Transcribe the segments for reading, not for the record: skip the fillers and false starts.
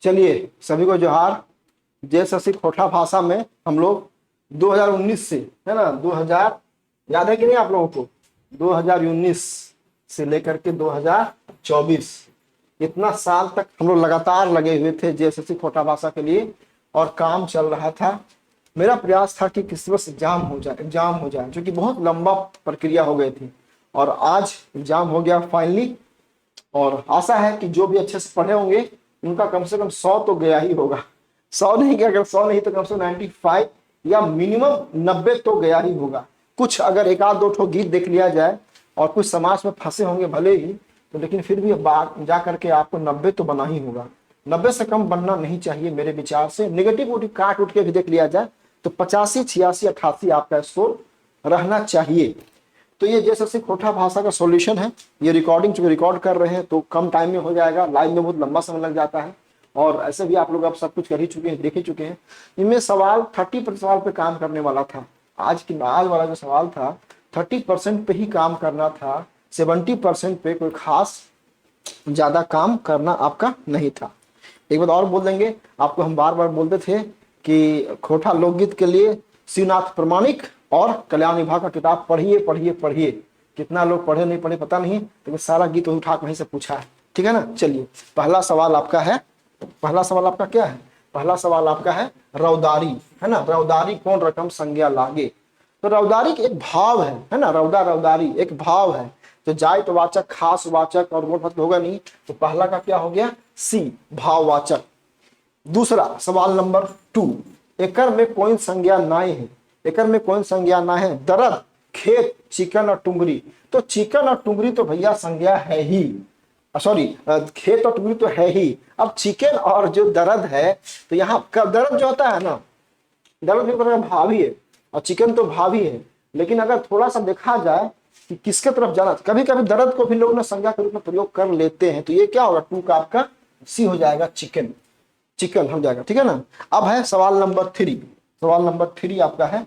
चलिए सभी को जोहार। जैसे खोटा भाषा में हम लोग 2019 से, है ना, 2000 याद है कि नहीं आप लोगों को, 2019 से लेकर के 2024 इतना साल तक हम लोग लगातार लगे हुए थे जेएसएससी खोटा भाषा के लिए और काम चल रहा था। मेरा प्रयास था कि किसी वक्त एग्जाम हो जाए जो कि बहुत लंबा प्रक्रिया हो गई थी और आज एग्जाम हो गया फाइनली। और आशा है कि जो भी अच्छे से पढ़े होंगे उनका कम से कम 100 तो गया ही होगा। 100 नहीं गया, अगर 100 नहीं तो कम से कम 95 या मिनिमम 90 तो गया ही होगा। कुछ अगर एक आध दो ठो गीत देख लिया जाए और कुछ समाज में फंसे होंगे भले ही, तो लेकिन फिर भी जा करके आपको 90 तो बना ही होगा। 90 से कम बनना नहीं चाहिए मेरे विचार से। नेगेटिव काट उठ के भी देख लिया जाए तो 85, 86, 88 आपका स्कोर रहना चाहिए। तो ये जैसे खोटा भाषा का सॉल्यूशन है। ये रिकॉर्डिंग जो रिकॉर्ड कर रहे हैं तो कम टाइम में हो जाएगा, लाइव में बहुत लंबा समय लग जाता है और ऐसे भी आप लोग अब सब कुछ कर ही चुके हैं, देख ही चुके हैं। इनमें सवाल 30% सवाल पे काम करने वाला था। आज वाला जो सवाल था 30% पे ही काम करना था, 70% पे कोई खास ज्यादा काम करना आपका नहीं था। एक बात और बोल देंगे आपको, हम बार बार बोलते थे कि खोटा लोकगीत के लिए शिवनाथ प्रमाणिक और कल्याण विभाग का किताब पढ़िए पढ़िए पढ़िए। कितना लोग पढ़े नहीं पढ़े पता नहीं, लेकिन सारा गीत उठा वहीं से पूछा है, ठीक है ना। चलिए पहला सवाल आपका है, पहला सवाल आपका क्या है, पहला सवाल आपका है रौदारी, है ना। रौदारी कौन रकम संज्ञा लागे। तो रौदारी एक भाव है ना, रौदारी एक भाव है जो जायत वाचक, खास वाचक और गुणपत्र होगा नहीं। तो पहला का क्या हो गया, सी, भाववाचक। दूसरा सवाल नंबर 2, एकर में कौन संज्ञा नाय है। एकर में कौन संज्ञा ना है, दरद, खेत, चिकन और टुंगरी। तो चिकन और टुंगरी तो भैया संज्ञा है ही, सॉरी खेत और टुंगरी तो है ही। अब चिकन और जो दर्द है, तो यहाँ दर्द जो होता है ना, दर्द भी भाव ही है और चिकन तो भाव ही है। लेकिन अगर थोड़ा सा देखा जाए कि किसके तरफ जाना, कभी कभी दर्द को भी लोग ना संज्ञा के रूप में प्रयोग कर लेते हैं। तो ये क्या होगा, 2 का आपका सी हो जाएगा, चिकन, चिकन हो जाएगा, ठीक है ना। अब है सवाल नंबर 3। सवाल नंबर 3 आपका है,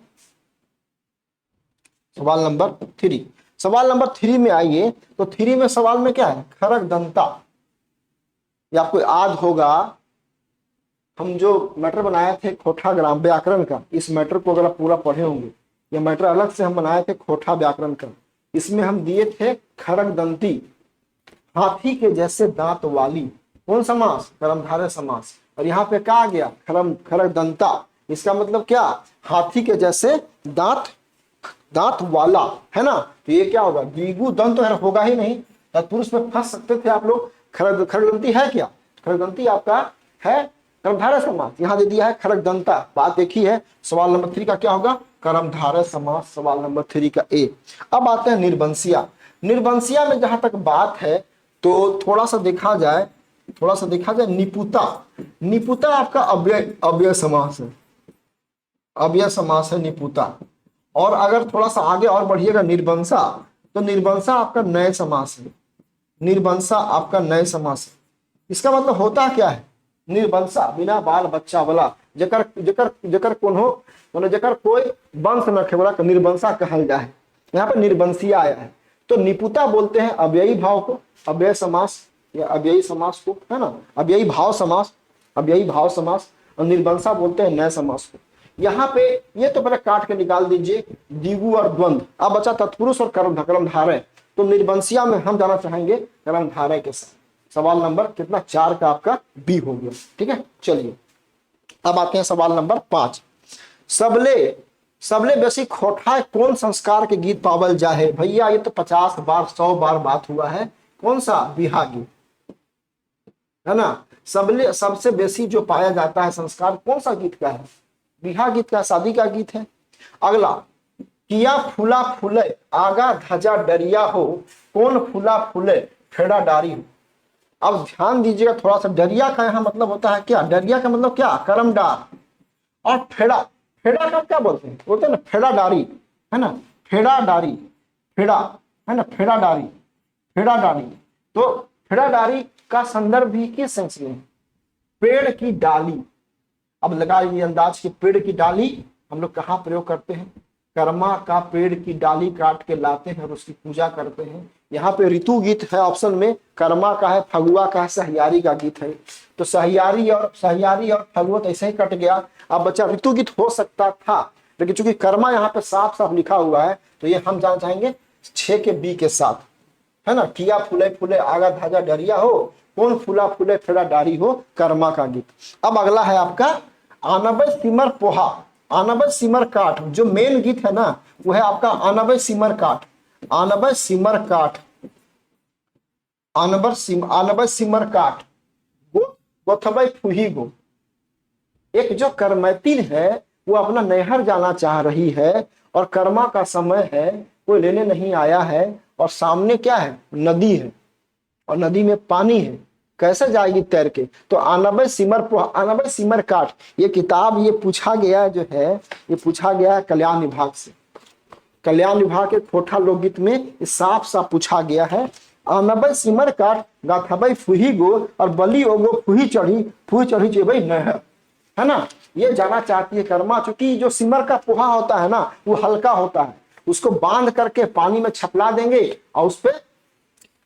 सवाल नंबर 3। सवाल नंबर 3 में आइए तो 3 में सवाल में क्या है, खरक दंता। ये आपको याद होगा, हम जो मैटर बनाए थे खोटा ग्राम व्याकरण का, इस मैटर को अगर आप पूरा पढ़े होंगे, ये मैटर अलग से हम बनाए थे खोटा व्याकरण का। इसमें हम दिए थे खरक दंती, हाथी के जैसे दांत वाली। कौन समास, कर्मधारय समास। और यहाँ पे कहा गया खरक दंता, इसका मतलब क्या, हाथी के जैसे दांत वाला, है ना। तो ये क्या होगा, द्विगु दंत तो होगा ही नहीं, तत्पुरुष में फंस सकते थे आप लोग। खरगदंती है क्या, खरगदंती आपका है कर्मधारय समास, यहाँ दे दिया है खरक दंता। बात देखी है। सवाल नंबर 3 का क्या होगा, कर्मधारय समास, सवाल नंबर 3 का ए। अब आते हैं निर्वंशिया। निर्वंशिया में जहां तक बात है तो थोड़ा सा देखा जाए निपुता। निपुता आपका अव्यय समास है, अव्यय समास है निपुता। और अगर थोड़ा सा आगे और बढ़िएगा निर्वंशा, तो निर्वंशा आपका नए समास है, निर्वंशा आपका नए समास है। इसका मतलब होता क्या है, निर्वंशा बिना बाल बच्चा वाला, जकर जकर जकर कोनो मतलब जकर कोई वंश न खेवला का निर्वंशा कहल जाए। यहाँ पर निर्वंशिया आया है। तो निपुता बोलते हैं अव्ययी भाव को, अव्यय समास या अव्ययी समास को, है ना, अव्ययी भाव समास, अव्ययी भाव समास। और निर्वंशा बोलते हैं नए समास को। यहाँ पे ये तो पहले काट के निकाल दीजिए द्विगु और द्वंद्व। अब बचा तत्पुरुष और कर्मधारय। तो निर्वंशिया में हम जाना चाहेंगे कर्मधारय के साथ। सवाल नंबर कितना, 4 का आपका बी हो गया, ठीक है। चलिए अब आते हैं सवाल नंबर 5। सबले बेसी खोटा कौन संस्कार के गीत पावल जाए। भैया ये तो 50 बार 100 बार बात हुआ है। कौन सा, बिहा गीत, है ना। सबसे बेसी जो पाया जाता है संस्कार कौन सा गीत का है, बिहा गीत का, शादी का गीत है। अगला, किया फूला फूले आगा धजा डरिया हो, कौन फूला फूले फेड़ा डारी हो। अब ध्यान दीजिएगा थोड़ा सा, डरिया का यहाँ मतलब होता है क्या, डरिया का मतलब क्या, कर्मडार। और फेड़ा, फेड़ा का क्या बोलते हैं ना, फेड़ा डारी, है ना, फेड़ा डारी, फेड़ा, है ना, फेड़ा डारी, फेड़ा डारी। तो फेड़ा डारी का संदर्भ भी किस सेंस में, पेड़ की डाली। अब लगा ये अंदाज कि पेड़ की डाली हम लोग कहाँ प्रयोग करते हैं, कर्मा का पेड़ की डाली काट के लाते हैं और उसकी पूजा करते हैं। यहाँ पे ऋतु गीत है ऑप्शन में, कर्मा का है, फगुआ का है, सहियारी का गीत है। तो सहियारी और फगुआ तो ऐसे ही कट गया। अब बच्चा ऋतु गीत हो सकता था, लेकिन चूंकि कर्मा यहाँ पे साफ साफ लिखा हुआ है तो ये हम जाना चाहेंगे 6 के बी के साथ, है ना। किया फूले फूले आगा धाजा डरिया हो, कौन फूला फूले फेरा डारी हो, कर्मा का गीत। अब अगला है आपका आनबे सिमर पोहा, आनबे सिमर काठ। जो मेन गीत है ना वो है आपका आनबे सिमर काठ, आनबे सिमर काठ, आनबे सिमर काठ गो गोथबे फुही गो। एक जो कर्मैतिन है वो अपना नैहर जाना चाह रही है और कर्मा का समय है, कोई लेने नहीं आया है और सामने क्या है, नदी है और नदी में पानी है, कैसे जाएगी तैर के। तो आनबे सिमर पोहा, आनबे सिमर काठ, ये किताब ये पूछा गया जो है, ये पूछा गया है कल्याण विभाग से। कल्याण विभाग के खोटा लोकगीत में साफ साफ पूछा गया है। आनबे सिमर काठ गाथबे फुही गो और बली ओगो फुही चढ़ी चेबई नहर, है ना। ये जाना चाहती है कर्मा, चूंकि जो सिमर का पोहा होता है ना वो हल्का होता है, उसको बांध करके पानी में छपला देंगे और उस पर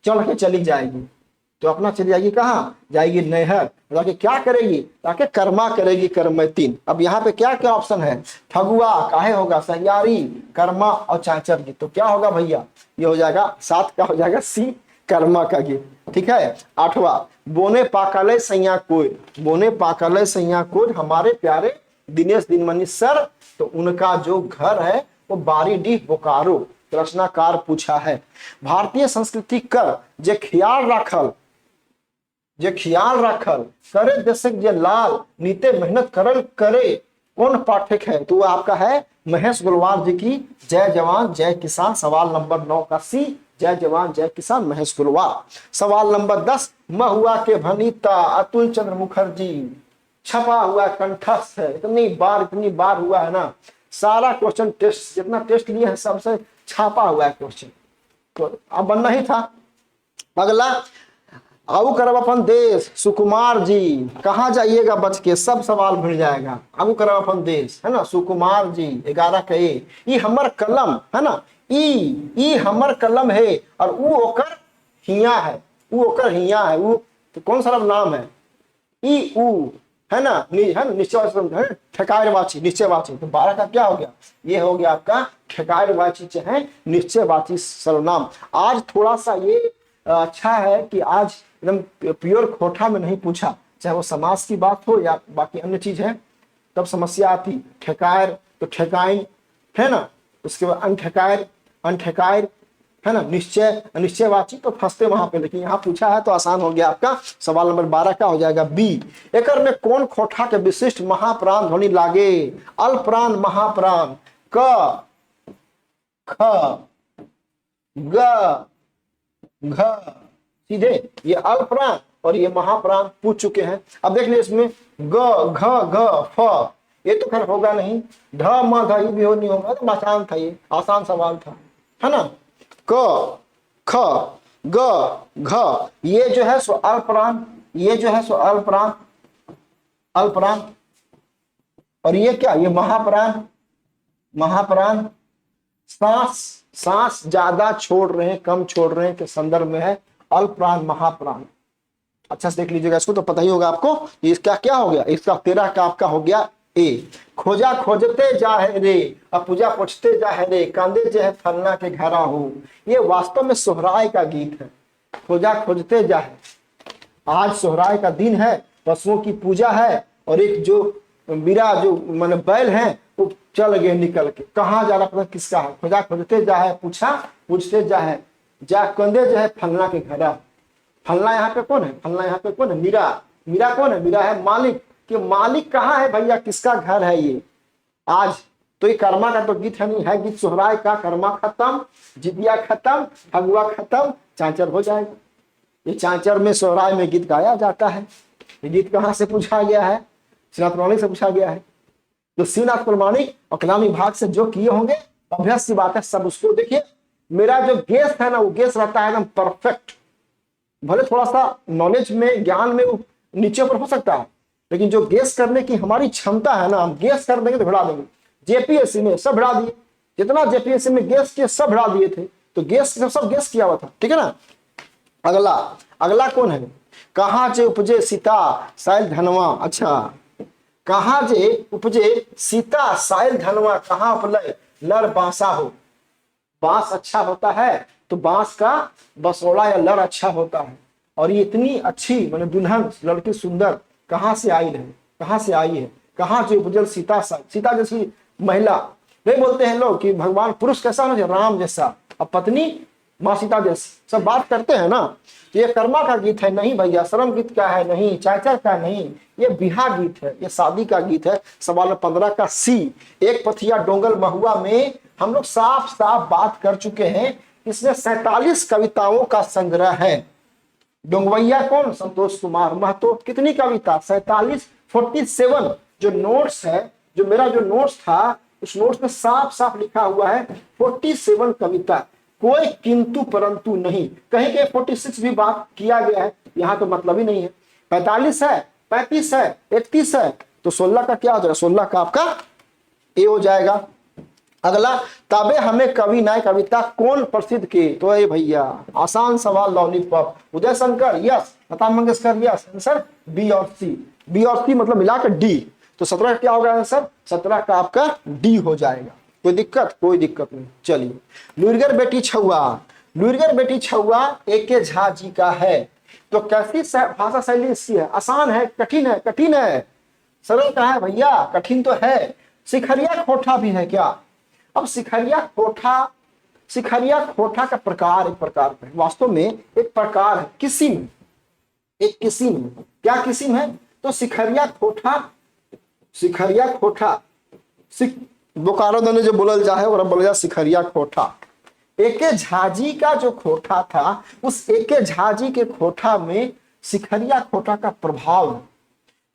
चढ़ के चली जाएगी। तो अपना चली जाएगी कहाँ, जाएगी नहर, जाके क्या करेगी, ताकि कर्मा करेगी कर्मैतिन। अब यहाँ पे क्या क्या ऑप्शन है, फगुआ काहे होगा, सहियारी, कर्मा और चाचर गीत। तो क्या होगा भैया, ये हो जाएगा 7 का हो जाएगा सी, कर्मा का गीत। ठीक है। 8वां बोने पाकले सैया कोई, बोने पाकले सैया कोई, हमारे प्यारे दिनेश दिनमणि सर। तो उनका जो घर है वो बारीडीह बोकारो। प्रश्नाकार पूछा है भारतीय संस्कृति कर जे ख्याल राखल करे देशक जे लाल नीते मेहनत करल करे, कौन पाठक है। तो वो आपका है महेश गुलवार जी की जय जवान जय किसान। सवाल नंबर 9 का सी, जय जवान जय किसान, महेश गुलवार। सवाल नंबर 10 महुआ के भनीता अतुल चंद्र मुखर्जी, छपा हुआ कंठस्थ है, इतनी बार हुआ है ना, सारा क्वेश्चन टेस्ट जितना टेस्ट लिए है सबसे छापा हुआ है क्वेश्चन, तो अब बनना ही था। अगला आऊ करब अपन देश, सुकुमार जी, कहाँ जाइएगा बच के, सब सवाल भिड़ जाएगा। आऊ करब अपन देश, है ना, सुकुमार जी 11 का ए। ई हमर कलम, है ना, ई हमर कलम है और ऊ ओकर हिया है, ऊ ओकर हिया है, ऊ तो कौन सा नाम है, ई ऊ, है ना, निश्चय ठेकायरवाची, निश्चयवाची। तो 12 का क्या हो गया, ये हो गया आपका ठेकायरवाची चाहे निश्चयवाची सर्वनाम। आज थोड़ा सा ये अच्छा है कि आज एकदम प्योर खोटा में नहीं पूछा, चाहे वो समास की बात हो या बाकी अन्य चीज है, तब समस्या आती। ठेकायर तो ठेकाइन, है ना, उसके बाद अनठेकायर, है ना, निश्चयवाची, तो फंसते वहां पे। लेकिन यहाँ पूछा है तो आसान हो गया आपका। सवाल नंबर 12 का हो जाएगा बी। एकर में कौन खोटा के विशिष्ट महाप्राण ध्वनि लागे, अल्पप्राण महाप्राण, क ख ग घ, सीधे ये अल्पप्राण और ये महाप्राण पूछ चुके हैं। अब देख लीजिए इसमें ग घ घ फ, ये तो खैर होगा नहीं, ढ म ध भी हो नहीं होगा, तो आसान था, ये आसान सवाल था, है ना। क ख ग घ, ये जो है सो अल्पप्राण, ये जो है सो अल्पप्राण, और ये क्या, ये महाप्राण। सांस ज्यादा छोड़ रहे हैं कम छोड़ रहे हैं के संदर्भ में है अल्पप्राण महाप्राण। अच्छा से देख लीजिएगा इसको तो पता ही होगा आपको। इसका क्या हो गया, इसका 13 का आपका हो गया ए। खोजा खोजते जा है रे और पूजा पूछते जा है रे, कांदे जो है फलना के घरा हो। ये वास्तव में सोहराय का गीत है, खोजा खोजते जा है। आज सोहराय का दिन है, पशुओं की पूजा है और एक जो मीरा जो माने बैल है वो चल गए निकल के, कहाँ जा रहा पता किसका है, खोजा खोजते जा है, पूछते जा है, जा कंदे जो है फलना के घरा। फलना यहाँ पे कौन है, फलना यहाँ पे कौन है, मीरा कौन है, मीरा है मालिक, कि मालिक कहाँ है भैया, किसका घर है ये आज। तो ये कर्मा का तो गीत है नहीं, है गीत सोहराय का। कर्मा खत्म, जितिया खत्म, फगुआ खत्म, चांचर हो जाएगा। ये चांचर में सोहराय में गीत गाया जाता है। ये गीत कहाँ से पूछा गया है, श्रीनाथ प्रमाणिक से पूछा गया है। तो श्रीनाथ प्रमाणिक और कल्याण विभाग से जो किए होंगे अभ्यास की बात है, सब उसको देखिए। मेरा जो गेस है ना वो गेस रहता है एकदम परफेक्ट, भले थोड़ा सा नॉलेज में ज्ञान में वो नीचे ऊपर हो सकता है, लेकिन जो गेस करने की हमारी क्षमता है ना, हम गेस कर देंगे तो भिड़ा देंगे। जेपीएससी में सब भिड़ा दिए, जितना जेपीएससी में गेस के सब हटा दिए थे, तो गेस सब गेस किया हुआ था, ठीक है ना। अगला अगला कौन है, कहाँ जे उपजे सीता साइल धनवा। अच्छा, कहाँ जे उपजे सीता साइल धनवा, कहाँ उपलय लड़ बांसा हो। बांस अच्छा होता है तो बांस का बसोड़ा या लड़ अच्छा होता है। और ये इतनी अच्छी मैंने दुल्हन लड़की सुंदर कहाँ से आई है, कहाँ से आई है, कहाँ से उपजल सीता साइल। सीता जैसी महिला, नहीं बोलते हैं लोग कि भगवान पुरुष कैसा होना चाहिए, राम जैसा, और पत्नी माँ सीता जैसी, सब बात करते हैं ना। ये कर्मा का गीत है नहीं भैया, शर्म गीत का है नहीं, चाचा का नहीं, ये बिहा गीत है, ये शादी का गीत है। सवाल 15 का सी, एक पथिया डोंगल महुआ में हम लोग साफ साफ बात कर चुके हैं। इसमें 47 कविताओं का संग्रह है। डोंगवैया कौन, संतोष कुमार महतो। कितनी कविता, 47, 47। जो नोट्स है, जो मेरा जो नोट्स था, उस नोट्स में साफ साफ लिखा हुआ है 47 कविता, कोई किंतु परंतु नहीं। कहीं के 46 भी बात किया गया है, यहाँ तो मतलब ही नहीं है। 45 है, 35 है, 31 है, तो 16 का क्या हो जाएगा, 16 का आपका ए हो जाएगा। अगला, तबे हमें कवि नए कविता कौन प्रसिद्ध के, तो ये भैया आसान सवाल, lollipop, Uday Shankar yes, Lata Mangeshkar yes. Answer B और सी, बी और सी मतलब मिलाकर डी। तो 17 क्या होगा आंसर, 17 का आपका डी हो जाएगा। कोई दिक्कत, कोई दिक्कत नहीं। चलिए, लुरगर बेटी छुआ, लुरगर बेटी छुआ एक झा जी का है। तो कैसी भाषा शैली इसकी है, आसान है, कठिन है, कठिन है, सरल कहाँ है भैया, कठिन तो है। शिखरिया खोठा भी है क्या। अब शिखरिया खोठा, शिखरिया खोठा का प्रकार एक प्रकार है, वास्तव में एक प्रकार है, किस्म, एक किस्म है। क्या किस्म है, तो शिखरिया खोठा, शिखरिया खोठा, बोकारो ने जो बोलल जा है और बोला जा शिखरिया खोठा। एके झाजी का जो खोठा था, उस एके झाजी के खोठा में शिखरिया खोठा का प्रभाव है।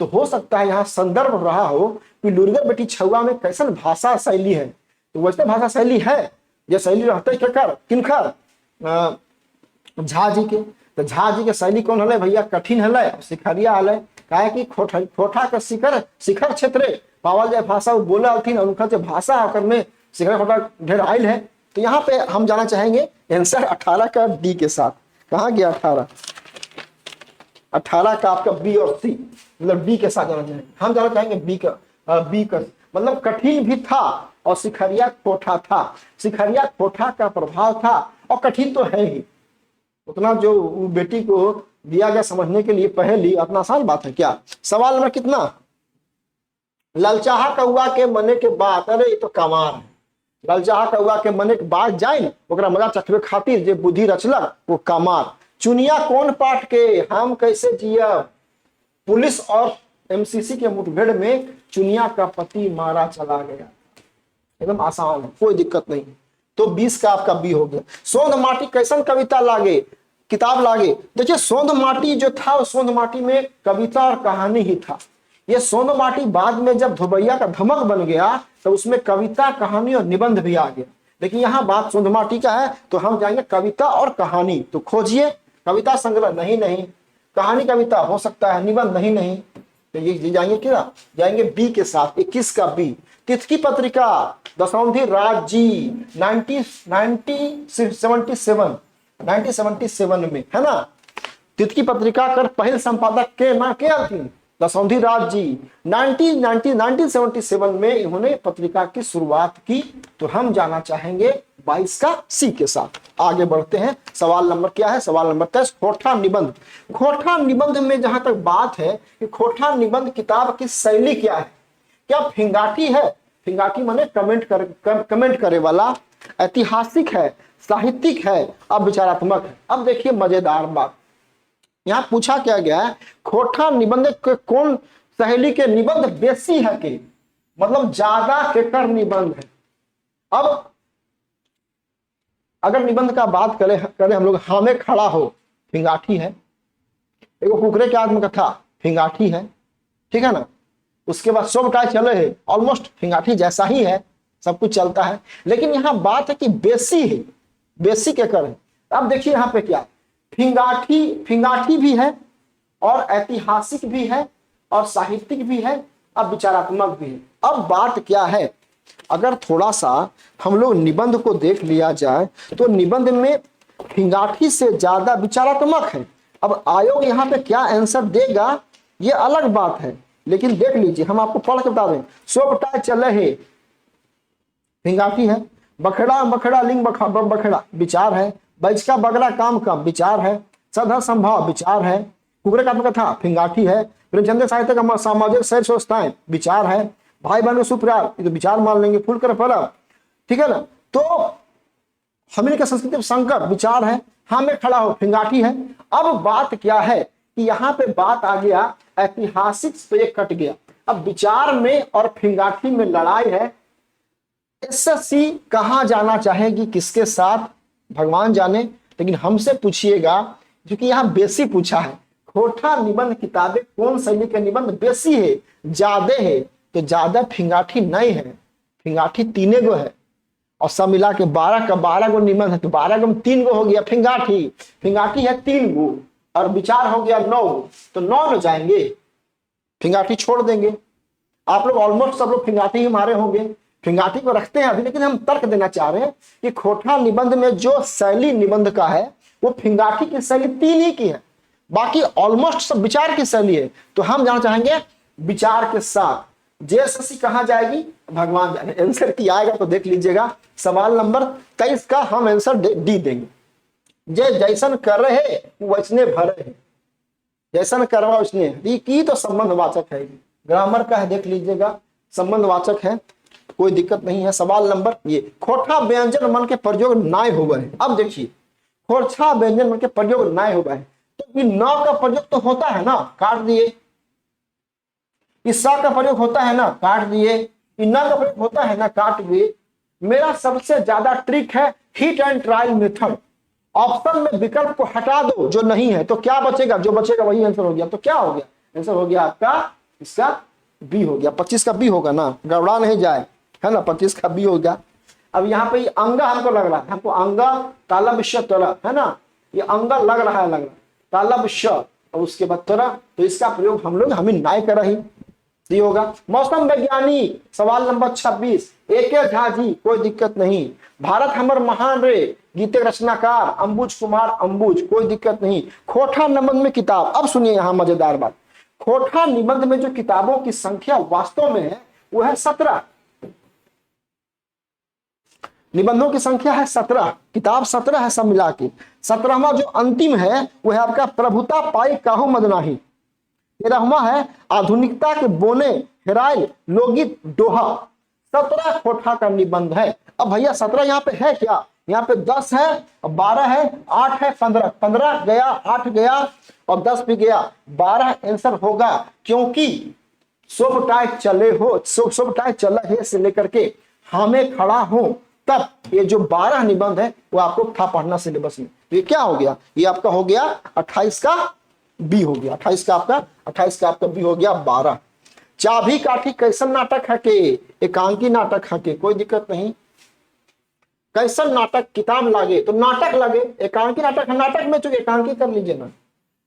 तो हो सकता है यहाँ संदर्भ रहा हो कि लुरगर बेटी छुआ में कैसन भाषा शैली है। तो वैसे भाषा शैली है, ये शैली रहते किनकर, झा जी के। तो झा जी के शैली कौन हले भैया, कठिन हले, शिखरिया हले। काहे कि खोठा के शिखर क्षेत्र पावल जाए भाषा बोले हथिन, और उनका जो भाषा आकर में शिखर खोठा ढेर आयल है। तो यहाँ पे हम जाना चाहेंगे आंसर 18 का डी के साथ। कहाँ गया 18, 18 का आपका बी और सी, मतलब बी के साथ जाना चाहेंगे। हम जाना चाहेंगे बी का मतलब कठिन भी था और शिखरिया खोठा था। शिखरिया खोठा का प्रभाव था और कठिन तो है ही। उतना जो बेटी को दिया गया समझने के लिए पहली, इतना आसान बात है क्या। सवाल नंबर कितना, ललचाहा कौआ के मने के बात, अरे ये तो कमार है। ललचाहा कौआ के मने के बात जाए न, ओकरा मजा चखबे खातिर जे बुद्धि रचलक वो कमार। चुनिया कौन पाठ के, हम कैसे जियब। पुलिस और एमसीसी के मुठभेड़ में चुनिया का पति मारा चला गया। एकदम आसान है, कोई दिक्कत नहीं। तो 20 का आपका बी हो गया। सोंध माटी कैसन कविता लागे, किताब लागे। देखिए सोंध माटी जो था, सोंध माटी में कविता और कहानी ही था। ये सोंध माटी बाद में जब धोबैया का धमक बन गया तो उसमें कविता, कहानी और निबंध भी आ गया। लेकिन यहाँ बात सोंध माटी का है तो हम जाएंगे कविता और कहानी। तो खोजिए, कविता संग्रह नहीं, कहानी कविता हो सकता है, निबंध नहीं। तो ये जाएंगे क्या, जाएंगे बी के साथ, 21 का बी। तिथि पत्रिका दशौंधी राज जी 1977 में है ना। तिथि पत्रिका कर पहल संपादक के ना के हथिन, दशौंधी राज जी। 1977 में इन्होंने पत्रिका की शुरुआत की। तो हम जाना चाहेंगे 22 का सी के साथ। आगे बढ़ते हैं, सवाल नंबर क्या है, सवाल नंबर 23, खोठा निबंध। खोठा निबंध में जहां तक बात है कि खोठा निबंध किताब की शैली क्या है, क्या फिंगाटी है। फिंगाटी माने कमेंट करे वाला, ऐतिहासिक है, साहित्यिक है, अब विचारात्मक है। अब देखिए मजेदार बात, यहाँ पूछा क्या गया है, खोठा निबंध के कौन शैली के निबंध बेसी है के, मतलब ज्यादा केकर निबंध है। अब अगर निबंध का बात करें हम लोग, हामे खड़ा हो फिंगाटी है, एगो कुकरे के आत्मकथा फिंगाटी है, ठीक है ना। उसके बाद सब काय चले है, ऑलमोस्ट फिंगाटी जैसा ही है, सब कुछ चलता है। लेकिन यहाँ बात है कि बेसी है, बेसी केकर है। अब देखिए यहाँ पे क्या, फिंगाटी भी है और ऐतिहासिक भी है और साहित्यिक भी है, अब विचारात्मक भी है। अब बात क्या है, अगर थोड़ा सा हम लोग निबंध को देख लिया जाए तो निबंध में फिंगाठी से ज्यादा विचारात्मक है। अब आयोग यहाँ पे क्या आंसर देगा ये अलग बात है, लेकिन देख लीजिए हम आपको पढ़ के बता दें। सोपटाय चले है फिंगाठी है, बखड़ा बखड़ा लिंग बखड़ा विचार है, बैचका बगड़ा काम का विचार है, सदा संभाव विचार है, कुकरे का कथा फिंगाठी है, प्रेमचंद साहित्य का सामाजिक सैर सोचताएं विचार है, भाई बहन सुप्यार ये तो विचार मान लेंगे, फूल कर परब ठीक है ना। तो हमने का संस्कृति संकट विचार है, हाँ में खड़ा हो फिंगाठी है। अब बात क्या है कि यहाँ पे बात आ गया ऐतिहासिक तो ये कट गया। अब विचार में और फिंगाठी में लड़ाई है। एसएससी कहाँ जाना चाहेगी किसके साथ भगवान जाने, लेकिन हमसे पूछिएगा क्योंकि यहाँ बेसी पूछा है। खोटा निबंध किताबें कौन शैली के निबंध बेसी है ज्यादा है, तो ज्यादा फिंगाठी नहीं है, फिंगाठी 3 गो है और सब मिला के 12 का 12 गो निबंध है, तो 12 गो में 3 गो हो गया फिंगाठी, फिंगाठी है 3 गो और विचार हो गया 9, तो 9 में जाएंगे, फिंगाठी छोड़ देंगे। आप लोग ऑलमोस्ट सब लोग फिंगाठी ही मारे होंगे, फिंगाठी को रखते हैं अभी, लेकिन हम तर्क देना चाह रहे हैं कि खोटा निबंध में जो शैली निबंध का है वो फिंगाठी की शैली 3 ही की है, बाकी ऑलमोस्ट सब विचार की शैली है। तो हम जाना चाहेंगे विचार के साथ। जेएसएससी कहाँ जाएगी भगवान जाने। आंसर की आएगा तो देख लीजिएगा, सवाल नंबर 23 का हम आंसर डी देंगे। जे जैसन कर रहे वैसने भरे है, जैसन करवा उसने, ये तो संबंधवाचक है, ग्रामर का है, देख लीजिएगा संबंधवाचक है, कोई दिक्कत नहीं है। सवाल नंबर ये, खोटा व्यंजन मन के प्रयोग नाय हुआ है। अब देखिए खोटा व्यंजन मन के प्रयोग नाय हुआ है, तो न का प्रयोग तो होता है ना, काट दिए। ईसा का प्रयोग होता है ना, काट दिए। इन्ना का प्रयोग होता है ना, काट दिए। मेरा सबसे ज्यादा ट्रिक है hit and trial method. Option में विकल्प को हटा दो जो नहीं है, तो क्या बचेगा, जो बचेगा वही आंसर हो गया। तो क्या हो गया, आंसर हो गया आपका इसका बी हो गया। 25 का बी होगा ना, गड़बड़ा नहीं जाए, है ना, 25 का बी हो गया। अब यहाँ पे अंगा हमको लग रहा है, हमको अंगा ताला विश्व तरह, है ना, ये अंगा लग रहा है, ताला विश्व और उसके बाद तरह, तो इसका प्रयोग हम लोग हमें नाय कर रही दी होगा। मौसम वैज्ञानिक सवाल नंबर 26, एके झा जी, कोई दिक्कत नहीं। भारत हमर महान रे, गीत रचनाकार अंबुज कुमार अंबुज, कोई दिक्कत नहीं। खोटा निबंध में किताब, अब सुनिए यहाँ मजेदार बात, खोटा निबंध में जो किताबों की संख्या वास्तव में है वो है 17, निबंधों की संख्या है 17, किताब 17 है सब मिला के। 17वां जो अंतिम है वो है आपका प्रभुता पाई काहू मदनाही। 13वां है आधुनिकता के बोने हेराइल लोकगीत दोहा। 17 खोटा का निबंध है। अब भैया 17 यहाँ पे है क्या, यहाँ पे 10 है, 12 है, 8 है, 15, 15 गया, 8 गया और 10 भी गया, 12 आंसर होगा, क्योंकि सोबटाए चले हो, सोबटाए चला है से लेकर के हमें खड़ा हो तब ये जो 12 निबंध है वो आपको था पढ़ना सिलेबस में। तो ये क्या हो गया, ये आपका हो गया 28 का बी हो गया, 28 का आपका बी हो गया 12। चाबी काठी कैसन नाटक है के, एकांकी नाटक है के, कोई दिक्कत नहीं। कैसन नाटक किताब लागे, तो नाटक लगे, एकांकी नाटक है, नाटक में तो एकांकी कर लीजिए ना।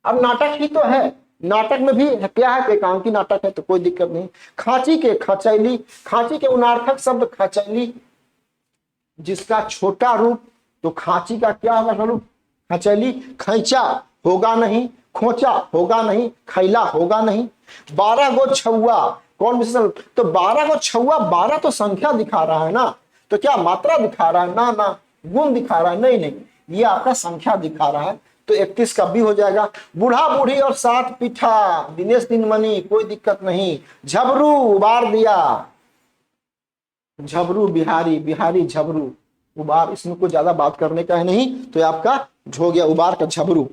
अब नाटक ही तो है, नाटक में भी क्या है, एकांकी नाटक है, तो कोई दिक्कत नहीं। खांची के खचैली, खांची के उनार्थक शब्द खचैली, जिसका छोटा रूप, तो खांची का क्या होगा स्वरूप, खचैली। खैचा होगा नहीं, खोचा होगा नहीं, खैला होगा नहीं। 12 गो छुआ, कौन विशेषण, तो 12 गो छुआ, 12 तो संख्या दिखा रहा है ना, तो क्या मात्रा दिखा रहा है ना, ना गुण दिखा रहा है, नहीं नहीं, ये आपका संख्या दिखा रहा है, तो 31 का बी हो जाएगा। बूढ़ा बूढ़ी और 7 पीठा, दिनेश दिनमणि, कोई दिक्कत नहीं। झबरू उबार दिया, झबरू बिहारी, बिहारी झबरू, उबार, इसमें कोई ज्यादा बात करने का है नहीं, तो आपका हो गया उबार का झबरू।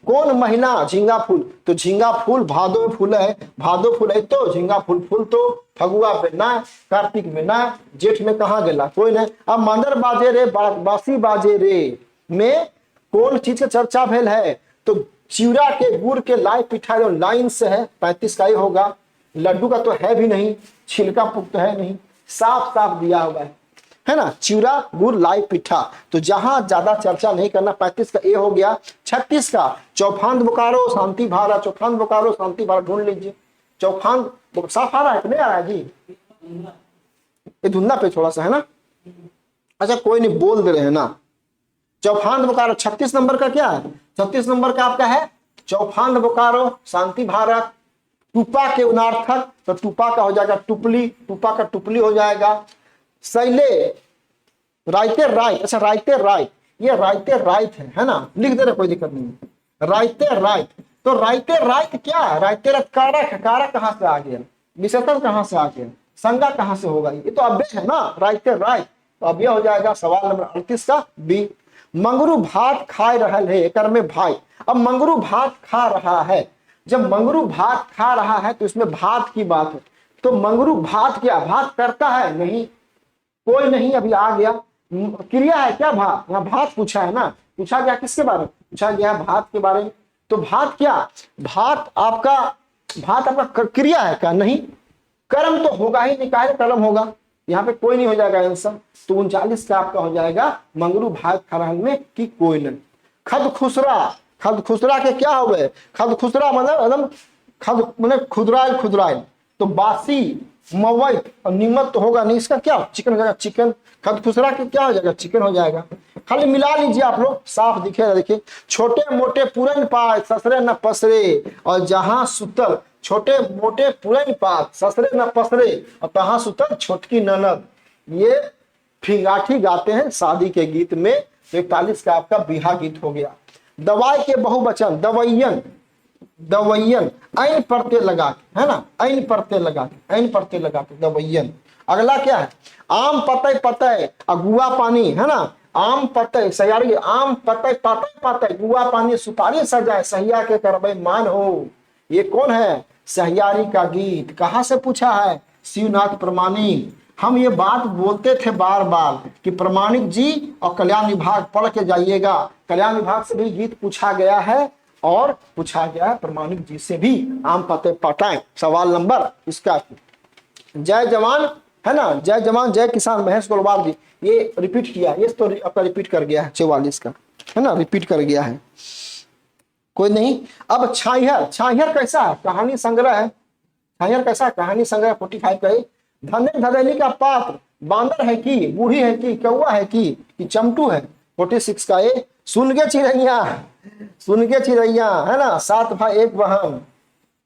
कौन महीना, झींगा फूल, तो झींगा फूल भादो फूल है, भादो फूल है तो झींगा फूल, फूल तो फगुआ में ना, कार्तिक में ना, जेठ में कहाँ गेला, कोई नहीं। अब मंदर बाजे रे, बासी बाजे रे में कौन चीज का चर्चा भेल है, तो चिवड़ा के गुड़ के लाई पिठा जो लाइन से है, 35 का ही होगा। लड्डू का तो है भी नहीं, छिलका पुख्त है नहीं, साफ साफ दिया हुआ है ना, चिवड़ा गुड़ लाई पिठा, तो जहां ज्यादा चर्चा नहीं करना। 35 का ए हो गया। 36 का चौफांद बोकारो शांति भारा, चौफांद बोकारो शांति भारा ढूंढ लीजिए। चौफांद साफ आ रहा है कि नहीं आ रहा है जी, ये धुंधला पे थोड़ा सा है ना। अच्छा कोई नहीं, बोल दे रहे हैं ना। चौफांद बोकारो 36 नंबर का क्या है? 36 नंबर का आपका है चौफांद बोकारो शांति भारत। टूपा के उनार्थक, तो टूपा का हो जाएगा टुपली, टूपा का टुपली हो जाएगा। सैले राइते राइट, अच्छा राइते राइट, ये राइते राइट है ना, लिख दे रहे कोई दिक्कत नहीं। राइते राइट, तो राइते राइट क्या है? राइते राइट कारक है, कारक कहां से आ गया? विशेषण कहां से आ गया? संज्ञा कहां से होगा? ये तो अव्यय है ना, राइते राइट, तो अव्यय हो जाएगा सवाल नंबर 38 का बी। मंगरू भात खा रहल है, एकर में भाई। अब मंगरू भात खा रहा है, जब मंगरू भात खा रहा है तो इसमें भात की बात है, तो मंगरू भात क्या भात करता है? नहीं, कोई नहीं, अभी आ गया। क्रिया है क्या भात? यहाँ भात पूछा है ना, पूछा गया किसके बारे में? पूछा गया भात के बारे में। तो भात क्या? भात आपका क्रिया है क्या? नहीं, कर्म तो होगा ही नहीं, काहे कर्म होगा? यहाँ पे कोई नहीं हो जाएगा आंसर। तो 39 का आपका हो जाएगा मंगरू भात खा रहल में कि कोई नहीं। खद खुसरा, खद खुसरा के क्या हो गए? खद खुसरा मतलब खद मतलब खुदराइल, खुदराइल तो बासी मवैत और निमत तो होगा नहीं, इसका क्या? चिकन हो जाएगा, चिकन। खद खुसरा के क्या हो जाएगा? चिकन हो जाएगा। खाली मिला लीजिए आप लोग, साफ दिखेगा। देखिए, छोटे मोटे पुरन पात ससरे न पसरे, और जहां सुतल छोटे मोटे पुरन पात ससरे न पसरे, और तहां सुतल छोटकी ननद। ये फिंगाठी गाते हैं शादी के गीत में। तो 41 का आपका बिहा गीत हो गया। दवाई के बहुवचन दवैयन, दवैयन ऐन परते लगा के, है ना, ऐन परते लगा के, ऐन परते लगा के दवैयन। अगला क्या है? आम पतय पतय गुआ पानी, है ना, आम पतय सयारी, आम पतय पतय पतय गुआ पानी सुपारी सजाए सहिया के करबे मान हो। ये कौन है? सहियारी का गीत। कहां से पूछा है? शिवनाथ प्रमाणिक। हम ये बात बोलते थे बार बार कि प्रमाणिक जी और कल्याण विभाग पढ़ के जाइएगा। कल्याण विभाग से भी गीत पूछा गया है और पूछा गया है प्रमाणिक जी से भी। आम पते पटाए सवाल नंबर इसका। जय जवान, है ना, जय जवान जय किसान महेश गोलवाल जी, ये रिपीट किया, ये तो आपका रिपीट कर गया है 44 का, है ना, रिपीट कर गया है। कोई नहीं। अब छाहियर, छाहियर कैसा है? कहानी संग्रह है। छाहियर कैसा है? कहानी संग्रह 45 का। धने धदैली का पात्र बांदर है कि बूढ़ी है कि कौआ है कि चमटू है? 46 का ए। सुन के चिड़ैया, सुन के चिड़ैया, है ना, 7 भाई 1 बहन।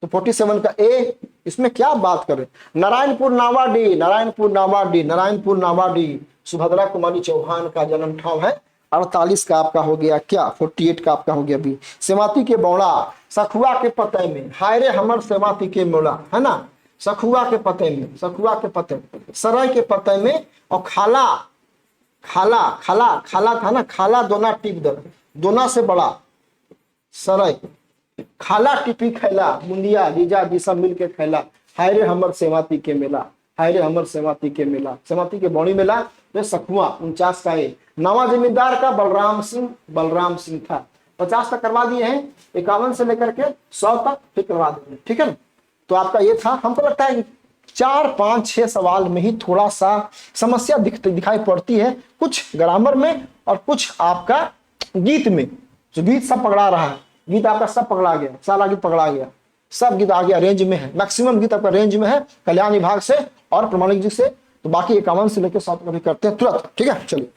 तो 47 का ए। इसमें क्या बात करें? नारायणपुर नावाडी, नारायणपुर नावाडी, नारायणपुर नावाडी सुभद्रा कुमारी चौहान का जन्म ठाव है। 48 का आपका हो गया क्या? 48 का आपका हो गया बी। सेमाती के बौड़ा सखुआ के पते में, हाय रे हमर सेमाती के मोड़ा, है ना, सखुआ के पते में, सखुआ के पते, सराय के पते में। और खाला, खाला खाला खाला था ना, खाला दोना टिप दर, दोना से बड़ा सराय, खाला टिपी खैला, मुंदिया जीजा जी सब मिल के खैला, हाय रे हमर सेवाती के मेला, हाय रे हमर सेवाती के मेला, सेवाती के बौड़ी मेला। तो सखुआ 49 का है। नवा जमींदार का बलराम सिंह, बलराम सिंह था। 50 तक करवा दिए हैं, 51 से लेकर के 100 तक फिर करवा देंगे, ठीक है ना। तो आपका ये था। हमको लगता है 4, 5, 6 सवाल में ही थोड़ा सा समस्या दिखाई पड़ती है, कुछ ग्रामर में और कुछ आपका गीत में। जो गीत सब पकड़ा रहा है, गीत आपका सब पकड़ा गया, सारा गीत पकड़ा गया, सब गीत आ गया, रेंज में है, मैक्सिमम गीत आपका रेंज में है कल्याण विभाग से और प्रमाणिक जी से। तो बाकी 51 से लेकर 100 तक करते हैं तुरंत, ठीक है। चलिए।